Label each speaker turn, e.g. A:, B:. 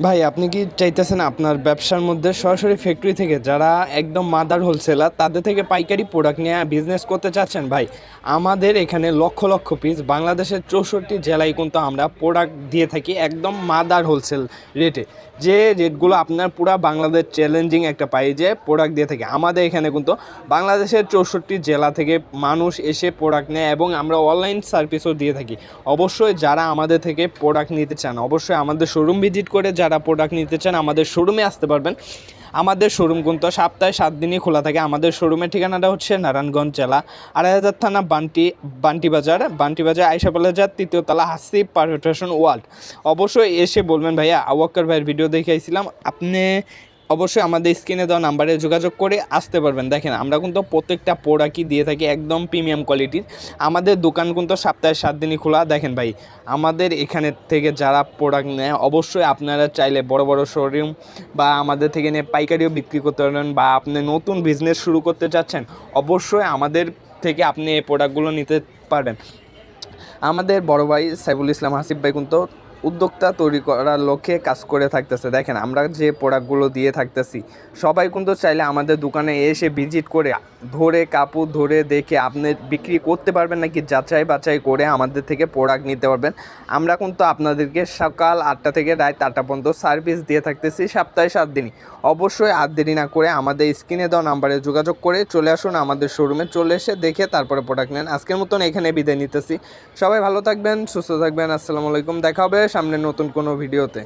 A: ভাই আপনি কি চাইতেছেন আপনার ব্যবসার মধ্যে সরাসরি ফ্যাক্টরি থেকে যারা একদম মাদার হোলসেলার তাদের থেকে পাইকারি প্রোডাক্ট নিয়ে বিজনেস করতে চাচ্ছেন? ভাই আমাদের এখানে লক্ষ লক্ষ পিস বাংলাদেশের 64 জেলায় কিন্তু আমরা প্রোডাক্ট দিয়ে থাকি একদম মাদার হোলসেল রেটে, যে রেটগুলো আপনার পুরা বাংলাদেশ চ্যালেঞ্জিং একটা প্রাইজে প্রোডাক্ট দিয়ে থাকি। আমাদের এখানে কিন্তু বাংলাদেশের 64 জেলা থেকে মানুষ এসে প্রোডাক্ট নেয় এবং আমরা অনলাইন সার্ভিসও দিয়ে থাকি। অবশ্যই যারা আমাদের থেকে প্রোডাক্ট নিতে চান অবশ্যই আমাদের শোরুম ভিজিট করে যারা প্রোডাক্ট নিতে চান আমাদের শোরুমে আসতে পারবেন। আমাদের শোরুম কিন্তু সপ্তাহে 7 দিনই খোলা থাকে। আমাদের শোরুমের ঠিকানাটা হচ্ছে নারায়ণগঞ্জ জেলা ২৮০০ থানা বান্টি বাজার আয়শা প্লাজার ৩য় তলা হাসিব পারফেকশন ওয়ার্ল্ড। অবশ্যই এসে বলবেন ভাইয়া আওয়াক্কার ভাইয়ের ভিডিও দেখে আইছিলাম। আপনি অবশ্যই আমাদের স্ক্রিনে দেওয়া নাম্বারে যোগাযোগ করে আসতে পারবেন। দেখেন আমরা কিন্তু প্রত্যেকটা প্রোডাক্টই দিয়ে থাকি একদম প্রিমিয়াম কোয়ালিটির। আমাদের দোকান কিন্তু সপ্তাহে 7 দিনই খোলা। দেখেন ভাই আমাদের এখানে থেকে যারা প্রোডাক্ট নেয় অবশ্যই আপনারা চাইলে বড় বড় শোরুম বা আমাদের থেকে নিয়ে পাইকারিও বিক্রি করতে পারবেন, বা আপনি নতুন বিজনেস শুরু করতে চাচ্ছেন অবশ্যই আমাদের থেকে আপনি এই প্রোডাক্টগুলো নিতে পারবেন। আমাদের বড় ভাই সাইফুল ইসলাম হাসিব ভাই কিন্তু উদ্যোক্তা তৈরি করার লক্ষ্যে কাজ করে থাকতেছে। দেখেন আমরা যে প্রোডাক্টগুলো দিয়ে থাকতেছি সবাই কিন্তু চাইলে আমাদের দোকানে এসে ভিজিট করে ধরে কাপড় ধরে দেখে আপনি বিক্রি করতে পারবেন নাকি যাচাই বাছাই করে আমাদের থেকে প্রোডাক্ট নিতে পারবেন। আমরা কিন্তু আপনাদেরকে সকাল 8টা থেকে রাত 8টা পর্যন্ত সার্ভিস দিয়ে থাকতেছি সপ্তাহে 7 দিনই। অবশ্যই আর দেরি না করে আমাদের স্ক্রিনে দেওয়া নাম্বারে যোগাযোগ করে চলে আসুন আমাদের শোরুমে, চলে এসে দেখে তারপরে প্রোডাক্ট নেন। আজকের মতন এখানে বিদায় নিতেছি। সবাই ভালো থাকবেন, সুস্থ থাকবেন। আসসালামু আলাইকুম। দেখা হবে সামনে নতুন কোনো ভিডিওতে।